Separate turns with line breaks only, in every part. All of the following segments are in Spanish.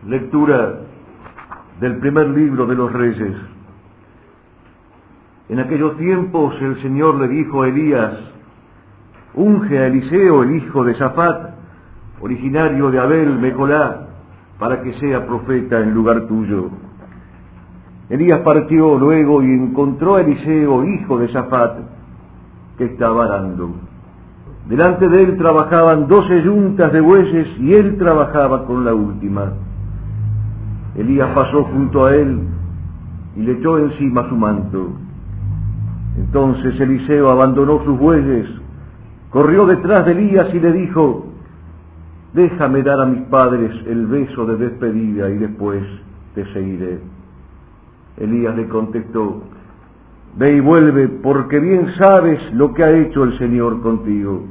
Lectura del primer libro de los Reyes. En aquellos tiempos el Señor le dijo a Elías: unge a Eliseo, el hijo de Safat, originario de Abel Mecolá, para que sea profeta en lugar tuyo. Elías partió luego y encontró a Eliseo, hijo de Safat, que estaba arando. Delante de él trabajaban 12 yuntas de bueyes y él trabajaba con la última. Elías pasó junto a él y le echó encima su manto. Entonces Eliseo abandonó sus bueyes, corrió detrás de Elías y le dijo: déjame dar a mis padres el beso de despedida y después te seguiré. Elías le contestó: ve y vuelve, porque bien sabes lo que ha hecho el Señor contigo.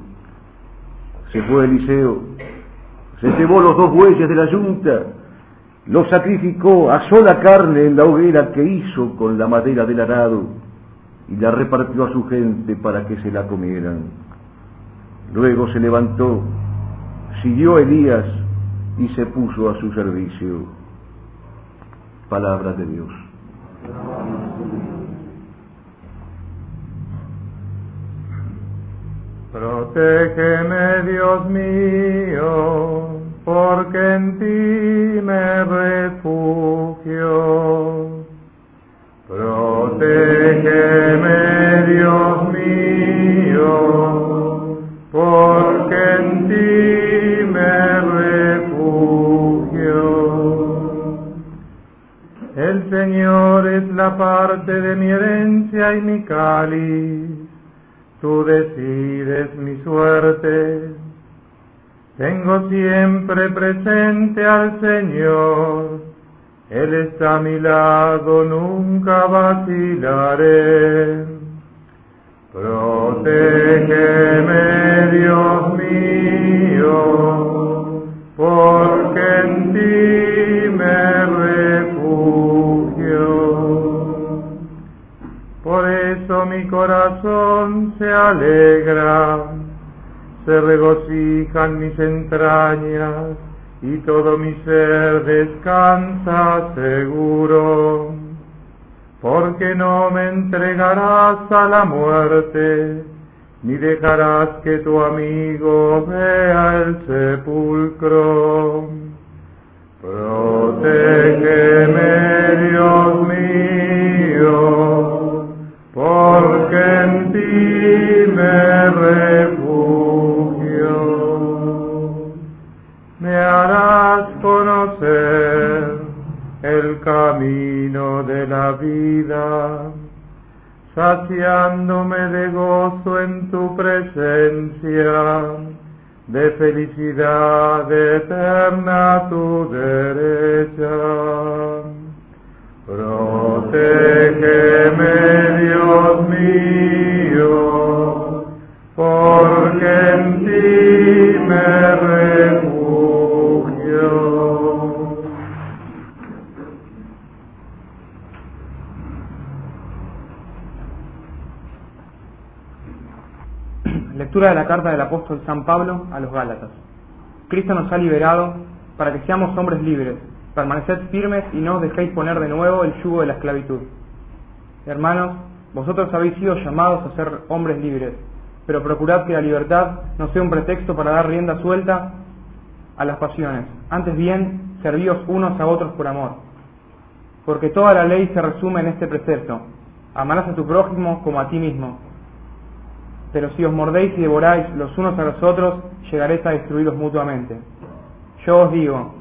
Se fue Eliseo, se llevó los 2 bueyes de la yunta, los sacrificó, asó la carne en la hoguera que hizo con la madera del arado y la repartió a su gente para que se la comieran. Luego se levantó, siguió a Elías y se puso a su servicio. Palabra de Dios.
Protégeme, Dios mío, porque en ti me refugio. Protégeme, Dios mío, porque en ti me refugio. El Señor es la parte de mi herencia y mi cáliz. Tú decides mi suerte. Tengo siempre presente al Señor. Él está a mi lado, nunca vacilaré. Protégeme, Dios mío, porque en ti me refugio. Por eso mi corazón se alegra, se regocijan mis entrañas, y todo mi ser descansa seguro. Porque no me entregarás a la muerte, ni dejarás que tu amigo vea el sepulcro. Protégeme, Dios mío, porque en ti me refugio. Me harás conocer el camino de la vida, saciándome de gozo en tu presencia, de felicidad eterna a tu derecha. Protégeme, Dios mío, porque en ti me refugio.
Lectura de la carta del apóstol San Pablo a los Gálatas. Cristo nos ha liberado para que seamos hombres libres. Permaneced firmes y no os dejéis poner de nuevo el yugo de la esclavitud. Hermanos, vosotros habéis sido llamados a ser hombres libres, pero procurad que la libertad no sea un pretexto para dar rienda suelta a las pasiones. Antes bien, servíos unos a otros por amor. Porque toda la ley se resume en este precepto: amarás a tu prójimo como a ti mismo. Pero si os mordéis y devoráis los unos a los otros, llegaréis a destruiros mutuamente. Yo os digo,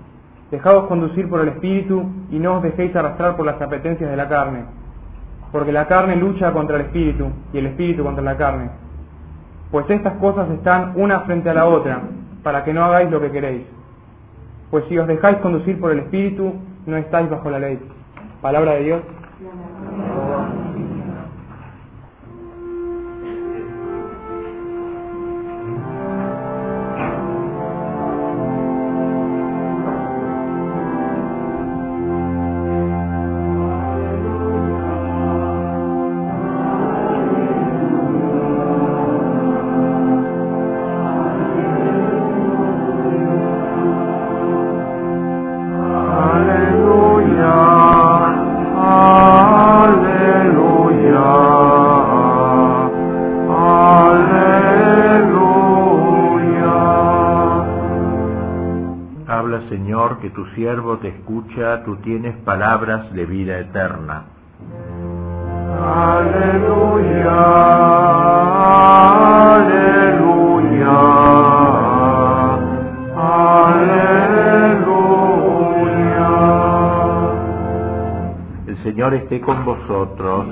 dejaos conducir por el Espíritu y no os dejéis arrastrar por las apetencias de la carne, porque la carne lucha contra el Espíritu y el Espíritu contra la carne. Pues estas cosas están una frente a la otra, para que no hagáis lo que queréis. Pues si os dejáis conducir por el Espíritu, no estáis bajo la ley. Palabra de Dios.
Señor, que tu siervo te escucha, tú tienes palabras de vida eterna.
Aleluya, aleluya, aleluya.
El Señor esté con vosotros.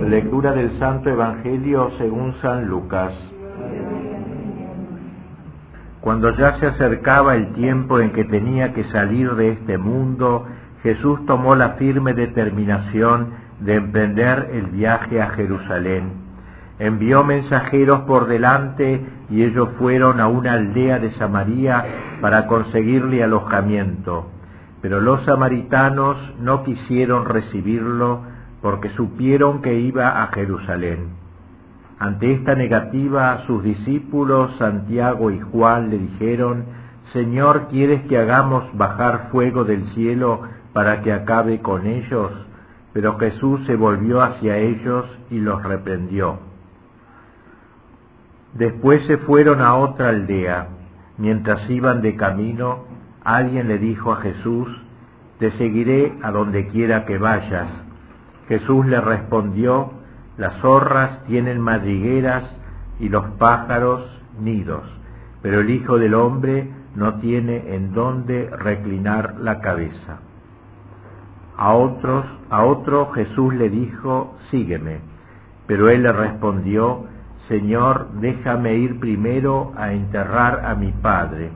Lectura del Santo Evangelio según San Lucas. Cuando ya se acercaba el tiempo en que tenía que salir de este mundo, Jesús tomó la firme determinación de emprender el viaje a Jerusalén. Envió mensajeros por delante y ellos fueron a una aldea de Samaria para conseguirle alojamiento. Pero los samaritanos no quisieron recibirlo porque supieron que iba a Jerusalén. Ante esta negativa, sus discípulos Santiago y Juan le dijeron: Señor, ¿quieres que hagamos bajar fuego del cielo para que acabe con ellos? Pero Jesús se volvió hacia ellos y los reprendió. Después se fueron a otra aldea. Mientras iban de camino, alguien le dijo a Jesús: Te seguiré a donde quiera que vayas. Jesús le respondió: Las zorras tienen madrigueras y los pájaros nidos, pero el Hijo del Hombre no tiene en dónde reclinar la cabeza. A otro Jesús le dijo: Sígueme. Pero él le respondió: Señor, déjame ir primero a enterrar a mi Padre.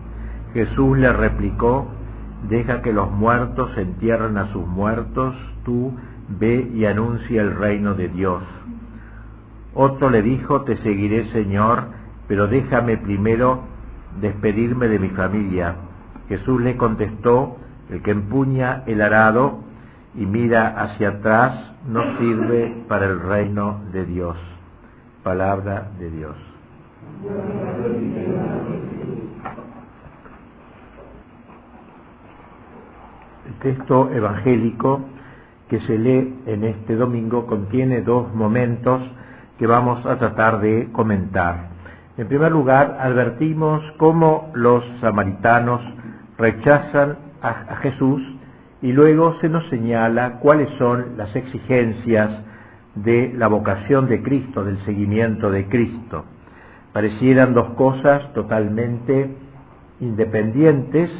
Jesús le replicó: Deja que los muertos entierren a sus muertos, tú ve y anuncia el reino de Dios. Otro le dijo: Te seguiré, Señor, pero déjame primero despedirme de mi familia. Jesús le contestó: El que empuña el arado y mira hacia atrás no sirve para el reino de Dios. Palabra de Dios. El texto evangélico que se lee en este domingo contiene dos momentos que vamos a tratar de comentar. En primer lugar, advertimos cómo los samaritanos rechazan a Jesús y luego se nos señala cuáles son las exigencias de la vocación de Cristo, del seguimiento de Cristo. Parecieran dos cosas totalmente independientes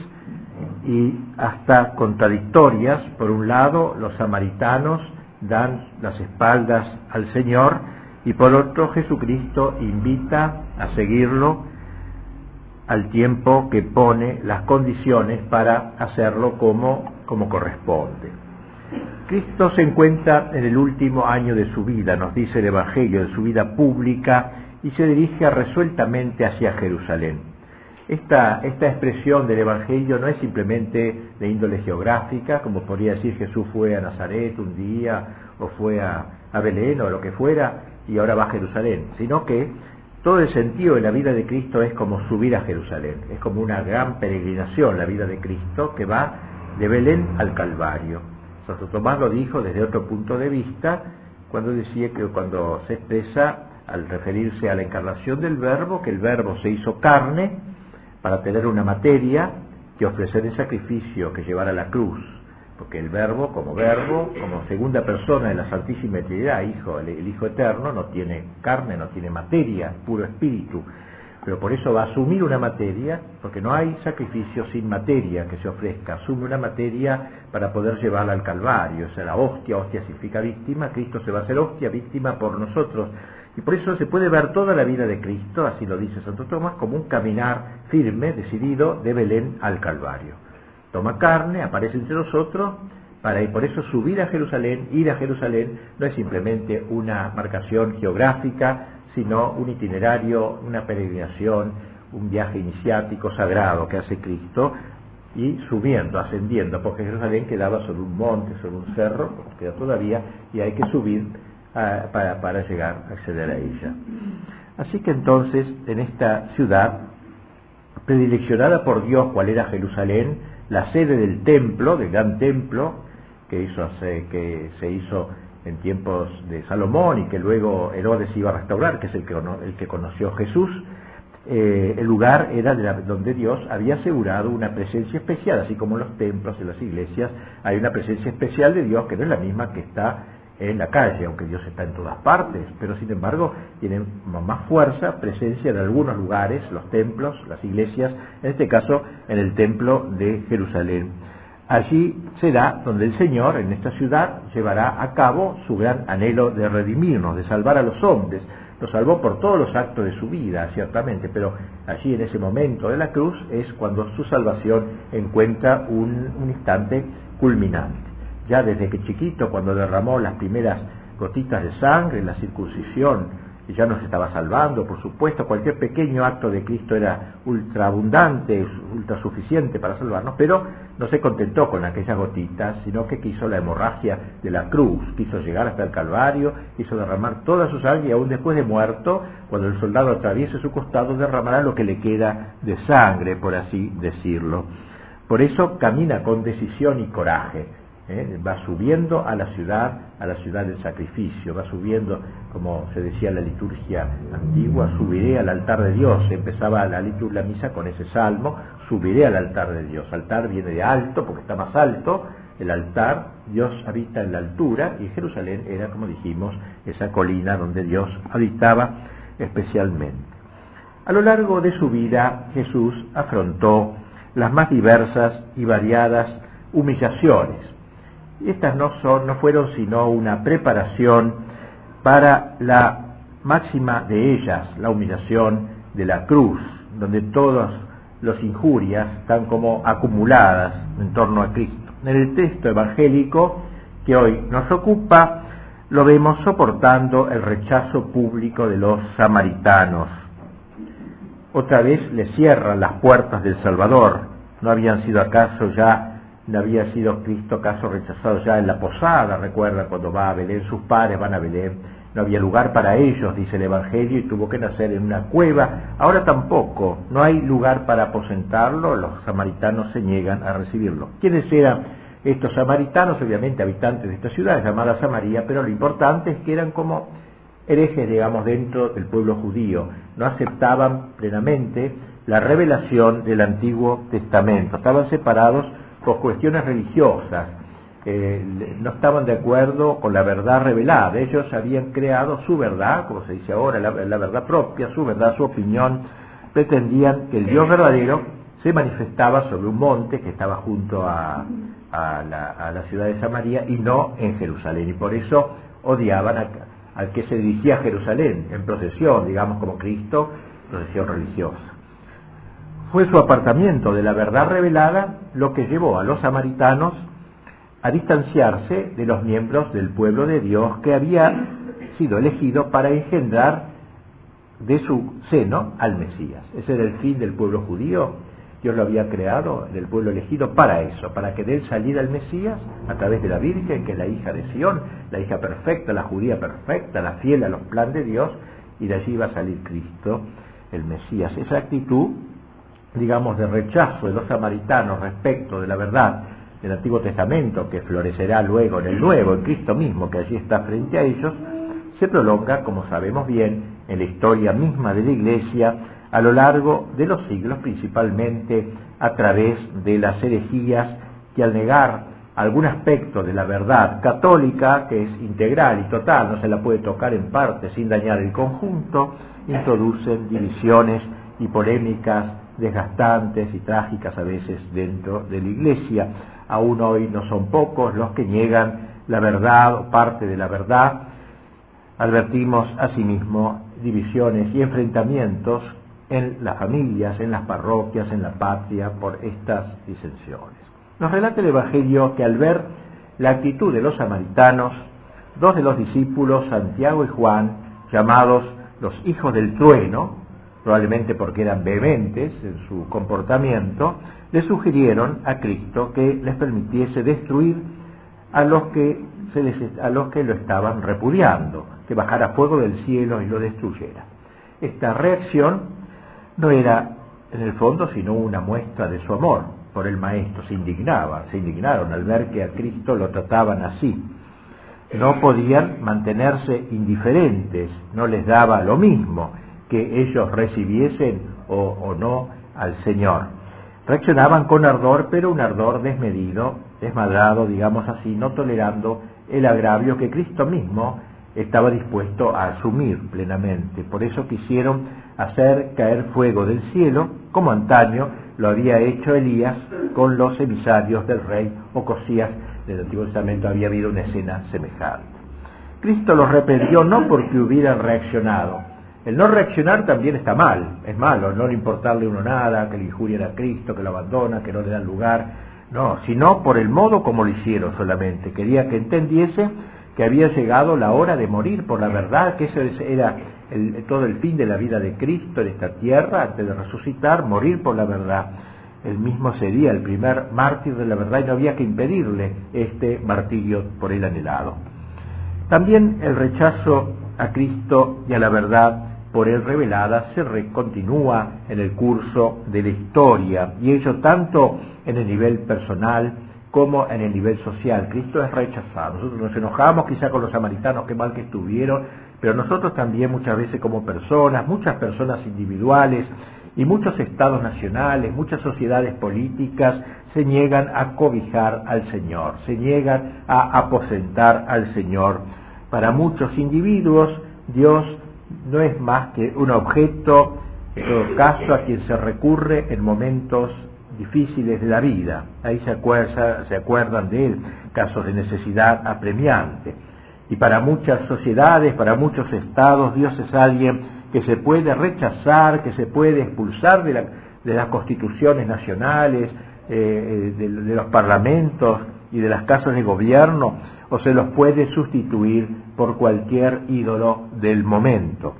y hasta contradictorias. Por un lado, los samaritanos dan las espaldas al Señor y por otro, Jesucristo invita a seguirlo al tiempo que pone las condiciones para hacerlo como corresponde. Cristo se encuentra en el último año de su vida, nos dice el Evangelio, de su vida pública, y se dirige resueltamente hacia Jerusalén. Esta expresión del Evangelio no es simplemente de índole geográfica, como podría decir Jesús fue a Nazaret un día, o fue a Belén, o lo que fuera, y ahora va a Jerusalén, sino que todo el sentido de la vida de Cristo es como subir a Jerusalén, es como una gran peregrinación la vida de Cristo que va de Belén al Calvario. Santo Tomás lo dijo desde otro punto de vista, cuando decía que cuando se expresa al referirse a la encarnación del Verbo, que el Verbo se hizo carne para tener una materia que ofrecer en sacrificio, que llevar a la cruz, porque el Verbo, como segunda persona de la Santísima Trinidad, el Hijo Eterno, no tiene carne, no tiene materia, puro espíritu, pero por eso va a asumir una materia, porque no hay sacrificio sin materia que se ofrezca, asume una materia para poder llevarla al Calvario, o sea, la hostia significa víctima, Cristo se va a hacer hostia, víctima por nosotros, y por eso se puede ver toda la vida de Cristo, así lo dice Santo Tomás, como un caminar firme, decidido, de Belén al Calvario. Toma carne, aparece entre nosotros, y por eso subir a Jerusalén, ir a Jerusalén, no es simplemente una marcación geográfica, sino un itinerario, una peregrinación, un viaje iniciático sagrado que hace Cristo, y subiendo, ascendiendo, porque Jerusalén quedaba sobre un monte, sobre un cerro, queda todavía, y hay que subir para llegar a acceder a ella. Así que entonces, en esta ciudad, predileccionada por Dios, cual era Jerusalén, la sede del templo, del gran templo, que se hizo en tiempos de Salomón y que luego Herodes iba a restaurar, que es el que conoció Jesús, el lugar era donde Dios había asegurado una presencia especial, así como en los templos, en las iglesias, hay una presencia especial de Dios que no es la misma que está en la calle, aunque Dios está en todas partes, pero sin embargo tiene más fuerza, presencia en algunos lugares, los templos, las iglesias, en este caso en el templo de Jerusalén. Allí será donde el Señor, en esta ciudad, llevará a cabo su gran anhelo de redimirnos, de salvar a los hombres. Lo salvó por todos los actos de su vida, ciertamente, pero allí en ese momento de la cruz es cuando su salvación encuentra un instante culminante. Ya desde que chiquito, cuando derramó las primeras gotitas de sangre, la circuncisión, y ya nos estaba salvando, por supuesto, cualquier pequeño acto de Cristo era ultra abundante, ultra suficiente para salvarnos, pero no se contentó con aquellas gotitas, sino que quiso la hemorragia de la cruz, quiso llegar hasta el Calvario, quiso derramar toda su sangre, y aún después de muerto, cuando el soldado atraviese su costado, derramará lo que le queda de sangre, por así decirlo. Por eso camina con decisión y coraje. Va subiendo a la ciudad del sacrificio, va subiendo, como se decía en la liturgia antigua, subiré al altar de Dios. Empezaba la misa con ese salmo, subiré al altar de Dios. Altar viene de alto, porque está más alto, el altar, Dios habita en la altura, y Jerusalén era, como dijimos, esa colina donde Dios habitaba especialmente. A lo largo de su vida, Jesús afrontó las más diversas y variadas humillaciones. Estas no fueron sino una preparación para la máxima de ellas, la humillación de la cruz, donde todas las injurias están como acumuladas en torno a Cristo. En el texto evangélico que hoy nos ocupa, lo vemos soportando el rechazo público de los samaritanos. Otra vez le cierran las puertas del Salvador. ¿No había sido Cristo acaso rechazado ya en la posada? Recuerda cuando va a Belén, sus padres van a Belén, no había lugar para ellos, dice el Evangelio, y tuvo que nacer en una cueva. Ahora tampoco, no hay lugar para aposentarlo, los samaritanos se niegan a recibirlo. ¿Quiénes eran estos samaritanos? Obviamente habitantes de esta ciudad llamada Samaria, pero lo importante es que eran como herejes, digamos, dentro del pueblo judío. No aceptaban plenamente la revelación del Antiguo Testamento, estaban separados por cuestiones religiosas, no estaban de acuerdo con la verdad revelada. Ellos habían creado su verdad, como se dice ahora, la verdad propia, su verdad, su opinión. Pretendían que el Dios verdadero se manifestaba sobre un monte que estaba junto a la ciudad de Samaria y no en Jerusalén, y por eso odiaban al que se dirigía a Jerusalén en procesión, digamos como Cristo, procesión religiosa. Fue su apartamiento de la verdad revelada lo que llevó a los samaritanos a distanciarse de los miembros del pueblo de Dios que había sido elegido para engendrar de su seno al Mesías. Ese era el fin del pueblo judío. Dios lo había creado, del pueblo elegido, para eso, para que de él saliera el Mesías a través de la Virgen, que es la hija de Sión, la hija perfecta, la judía perfecta, la fiel a los planes de Dios, y de allí iba a salir Cristo, el Mesías. Esa actitud, digamos, de rechazo de los samaritanos respecto de la verdad del Antiguo Testamento, que florecerá luego en el Nuevo, en Cristo mismo, que allí está frente a ellos, se prolonga, como sabemos bien, en la historia misma de la Iglesia, a lo largo de los siglos, principalmente a través de las herejías que, al negar algún aspecto de la verdad católica, que es integral y total, no se la puede tocar en parte sin dañar el conjunto, introducen divisiones y polémicas desgastantes y trágicas a veces dentro de la Iglesia. Aún hoy no son pocos los que niegan la verdad o parte de la verdad. Advertimos asimismo divisiones y enfrentamientos en las familias, en las parroquias, en la patria, por estas disensiones. Nos relata el Evangelio que al ver la actitud de los samaritanos, dos de los discípulos, Santiago y Juan, llamados los hijos del trueno, probablemente porque eran vehementes en su comportamiento, le sugirieron a Cristo que les permitiese destruir a los que lo estaban repudiando, que bajara fuego del cielo y lo destruyera. Esta reacción no era en el fondo sino una muestra de su amor por el Maestro. Se indignaron al ver que a Cristo lo trataban así. No podían mantenerse indiferentes, no les daba lo mismo que ellos recibiesen o no al Señor. Reaccionaban con ardor, pero un ardor desmedido, desmadrado, digamos así, no tolerando el agravio que Cristo mismo estaba dispuesto a asumir plenamente. Por eso quisieron hacer caer fuego del cielo, como antaño lo había hecho Elías con los emisarios del rey Ocosías. Del Antiguo Testamento había habido una escena semejante. Cristo los reprendió no porque hubieran reaccionado. El no reaccionar también está mal, es malo, no le importarle a uno nada, que le injurien a Cristo, que lo abandona, que no le dan lugar, no, sino por el modo como lo hicieron solamente. Quería que entendiese que había llegado la hora de morir por la verdad, que ese era todo el fin de la vida de Cristo en esta tierra, antes de resucitar, morir por la verdad. Él mismo sería el primer mártir de la verdad y no había que impedirle este martirio por él anhelado. También el rechazo a Cristo y a la verdad por él revelada continúa en el curso de la historia, y ello tanto en el nivel personal como en el nivel social. Cristo es rechazado. Nosotros nos enojamos quizá con los samaritanos, qué mal que estuvieron, pero nosotros también muchas veces como personas, muchas personas individuales y muchos estados nacionales, muchas sociedades políticas se niegan a cobijar al Señor, se niegan a aposentar al Señor. Para muchos individuos, Dios no es más que un objeto, en todo caso, a quien se recurre en momentos difíciles de la vida. Ahí se acuerdan de él, casos de necesidad apremiante. Y para muchas sociedades, para muchos estados, Dios es alguien que se puede rechazar, que se puede expulsar de las constituciones nacionales, de los parlamentos y de las casas de gobierno, o se los puede sustituir por cualquier ídolo del momento.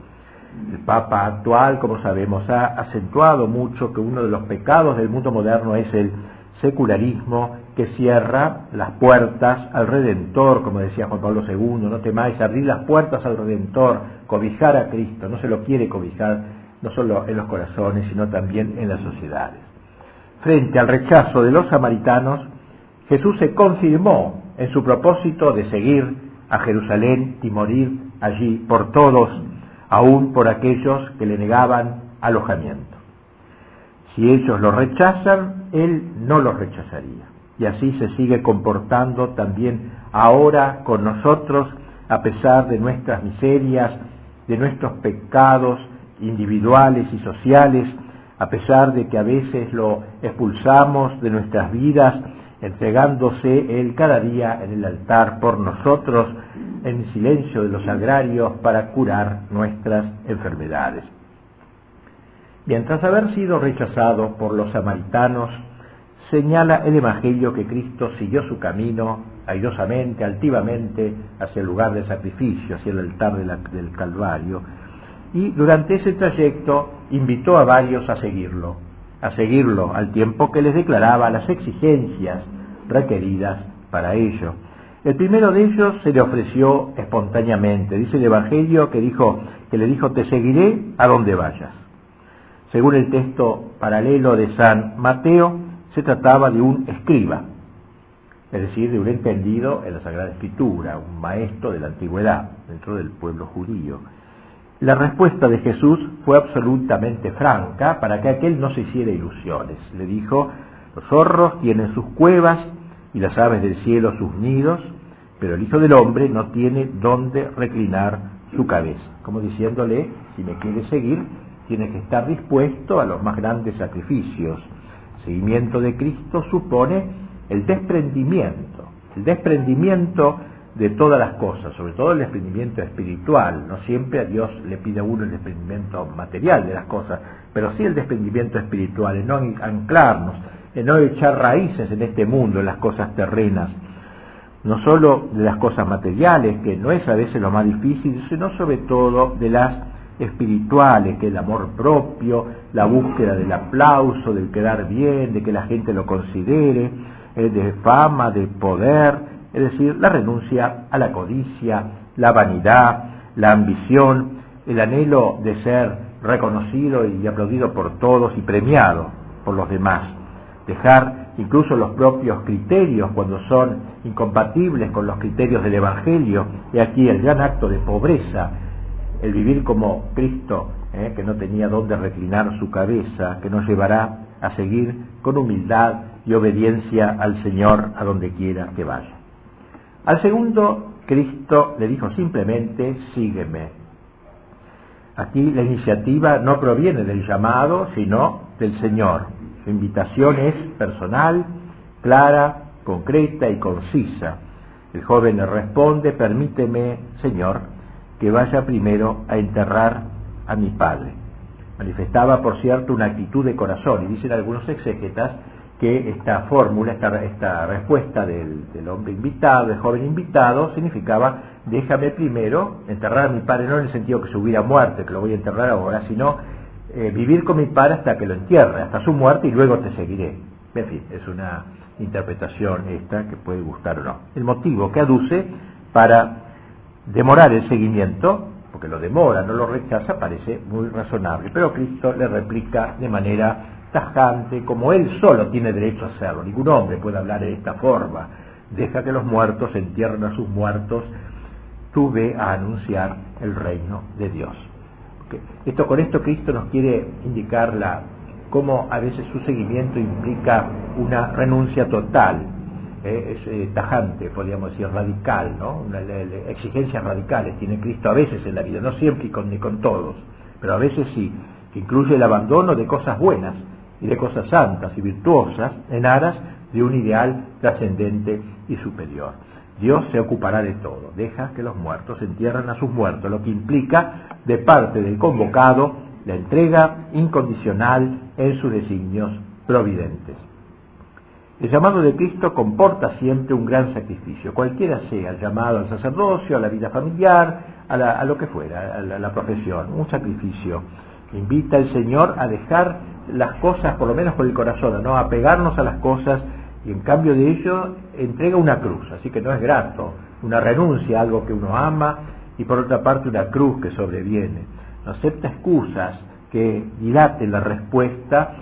El Papa actual, como sabemos, ha acentuado mucho que uno de los pecados del mundo moderno es el secularismo, que cierra las puertas al Redentor, como decía Juan Pablo II, no temáis, abrir las puertas al Redentor, cobijar a Cristo. No se lo quiere cobijar, no solo en los corazones, sino también en las sociedades. Frente al rechazo de los samaritanos, Jesús se confirmó en su propósito de seguir a Jerusalén y morir allí por todos, aún por aquellos que le negaban alojamiento. Si ellos lo rechazan, Él no los rechazaría. Y así se sigue comportando también ahora con nosotros, a pesar de nuestras miserias, de nuestros pecados individuales y sociales, a pesar de que a veces lo expulsamos de nuestras vidas, entregándose Él cada día en el altar por nosotros, en el silencio de los sagrarios, para curar nuestras enfermedades. Bien, tras haber sido rechazado por los samaritanos, señala el Evangelio que Cristo siguió su camino airosamente, altivamente, hacia el lugar del sacrificio, hacia el altar del Calvario, y durante ese trayecto invitó a varios a seguirlo al tiempo que les declaraba las exigencias requeridas para ello. El primero de ellos se le ofreció espontáneamente. Dice el Evangelio que le dijo, te seguiré a donde vayas. Según el texto paralelo de San Mateo, se trataba de un escriba, es decir, de un entendido en la Sagrada Escritura, un maestro de la antigüedad dentro del pueblo judío. La respuesta de Jesús fue absolutamente franca para que aquel no se hiciera ilusiones. Le dijo, los zorros tienen sus cuevas y las aves del cielo sus nidos, pero el Hijo del Hombre no tiene dónde reclinar su cabeza. Como diciéndole, si me quieres seguir, tienes que estar dispuesto a los más grandes sacrificios. El seguimiento de Cristo supone el desprendimiento de todas las cosas, sobre todo el desprendimiento espiritual. No siempre a Dios le pide a uno el desprendimiento material de las cosas, pero sí el desprendimiento espiritual, en no anclarnos, en no echar raíces en este mundo, en las cosas terrenas, no solo de las cosas materiales, que no es a veces lo más difícil, sino sobre todo de las espirituales, que el amor propio, la búsqueda del aplauso, del quedar bien, de que la gente lo considere, de fama, de poder, es decir, la renuncia a la codicia, la vanidad, la ambición, el anhelo de ser reconocido y aplaudido por todos y premiado por los demás. Dejar incluso los propios criterios cuando son incompatibles con los criterios del Evangelio. Y aquí el gran acto de pobreza, el vivir como Cristo que no tenía dónde reclinar su cabeza, que nos llevará a seguir con humildad y obediencia al Señor a donde quiera que vaya. Al segundo, Cristo le dijo simplemente, sígueme. Aquí la iniciativa no proviene del llamado, sino del Señor. Su invitación es personal, clara, concreta y concisa. El joven le responde, permíteme, Señor, que vaya primero a enterrar a mi padre. Manifestaba, por cierto, una actitud de corazón, y dicen algunos exégetas que esta fórmula, esta respuesta del hombre invitado, del joven invitado, significaba, déjame primero enterrar a mi padre, no en el sentido que se hubiera muerto, que lo voy a enterrar ahora, sino vivir con mi padre hasta que lo entierre, hasta su muerte, y luego te seguiré. En fin, es una interpretación esta que puede gustar o no. El motivo que aduce para demorar el seguimiento, porque lo demora, no lo rechaza, parece muy razonable, pero Cristo le replica de manera tajante, como él solo tiene derecho a hacerlo. Ningún hombre puede hablar de esta forma. Deja que los muertos entierren a sus muertos, tú ve a anunciar el reino de Dios. Con esto Cristo nos quiere indicar cómo a veces su seguimiento implica una renuncia total, es tajante, podríamos decir radical, ¿no? Exigencias radicales tiene Cristo a veces en la vida, no siempre ni con todos, pero a veces sí, que incluye el abandono de cosas buenas y de cosas santas y virtuosas en aras de un ideal trascendente y superior. Dios se ocupará de todo, deja que los muertos entierren a sus muertos, lo que implica de parte del convocado la entrega incondicional en sus designios providentes. El llamado de Cristo comporta siempre un gran sacrificio, cualquiera sea el llamado al sacerdocio, a la vida familiar, a lo que fuera, a la profesión, un sacrificio. Invita al Señor a dejar las cosas, por lo menos por el corazón, a no apegarnos a las cosas, y en cambio de ello entrega una cruz, así que no es grato, una renuncia a algo que uno ama, y por otra parte una cruz que sobreviene. No acepta excusas que dilaten la respuesta,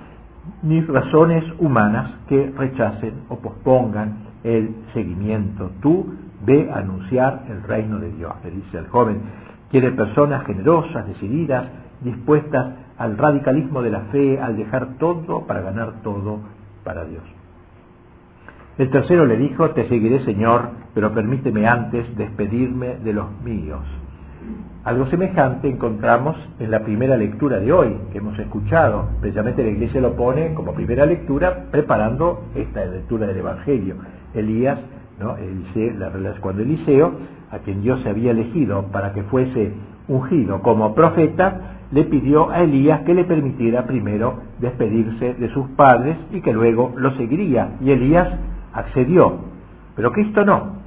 ni razones humanas que rechacen o pospongan el seguimiento. Tú ve a anunciar el reino de Dios, le dice al joven. Quiere personas generosas, decididas, dispuestas al radicalismo de la fe, al dejar todo para ganar todo para Dios. El tercero le dijo, te seguiré, Señor, pero permíteme antes despedirme de los míos. Algo semejante encontramos en la primera lectura de hoy, que hemos escuchado. Precisamente la Iglesia lo pone como primera lectura, preparando esta lectura del Evangelio. Elías, ¿no? Cuando Eliseo, a quien Dios se había elegido para que fuese ungido como profeta, le pidió a Elías que le permitiera primero despedirse de sus padres y que luego lo seguiría. Y Elías accedió, pero Cristo no.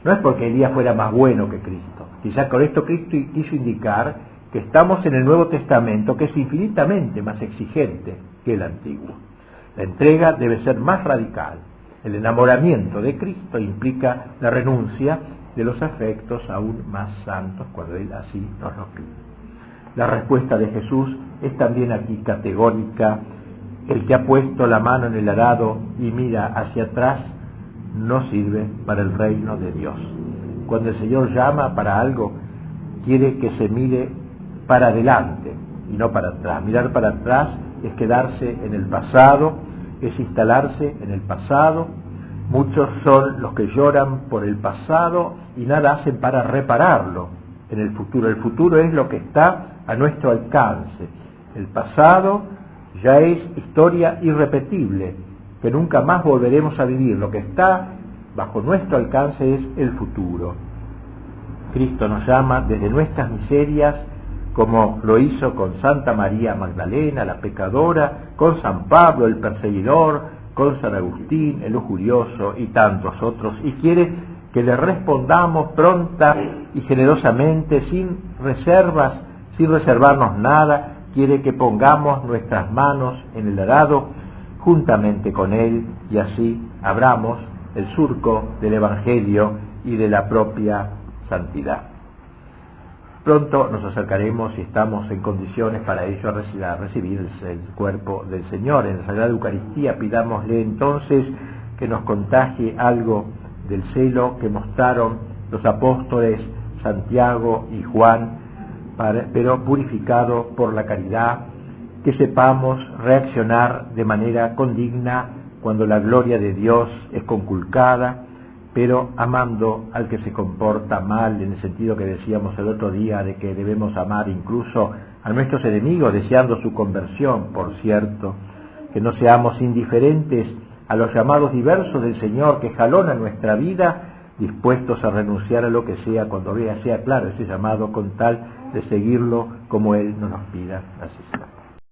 No es porque Elías fuera más bueno que Cristo. Quizás con esto Cristo quiso indicar que estamos en el Nuevo Testamento, que es infinitamente más exigente que el Antiguo. La entrega debe ser más radical. El enamoramiento de Cristo implica la renuncia de los afectos aún más santos, cuando Él así nos lo pide. La respuesta de Jesús es también aquí categórica. El que ha puesto la mano en el arado y mira hacia atrás no sirve para el reino de Dios. Cuando el Señor llama para algo, quiere que se mire para adelante y no para atrás. Mirar para atrás es quedarse en el pasado, es instalarse en el pasado. Muchos son los que lloran por el pasado y nada hacen para repararlo en el futuro. El futuro es lo que está a nuestro alcance. El pasado ya es historia irrepetible, que nunca más volveremos a vivir. Lo que está bajo nuestro alcance es el futuro. Cristo nos llama desde nuestras miserias, como lo hizo con Santa María Magdalena, la pecadora, con San Pablo, el perseguidor, con San Agustín, el lujurioso, y tantos otros, y quiere que le respondamos pronta y generosamente, sin reservas, sin reservarnos nada. Quiere que pongamos nuestras manos en el arado juntamente con Él, y así abramos el surco del Evangelio y de la propia santidad. Pronto nos acercaremos, y estamos en condiciones para ello, a recibir el cuerpo del Señor. En la Sagrada Eucaristía pidámosle entonces que nos contagie algo del celo que mostraron los apóstoles Santiago y Juan pero purificado por la caridad, que sepamos reaccionar de manera condigna cuando la gloria de Dios es conculcada, pero amando al que se comporta mal, en el sentido que decíamos el otro día, de que debemos amar incluso a nuestros enemigos, deseando su conversión, por cierto, que no seamos indiferentes a los llamados diversos del Señor que jalonan nuestra vida, dispuestos a renunciar a lo que sea cuando sea claro ese llamado, con tal de seguirlo como Él nos pida. Así será.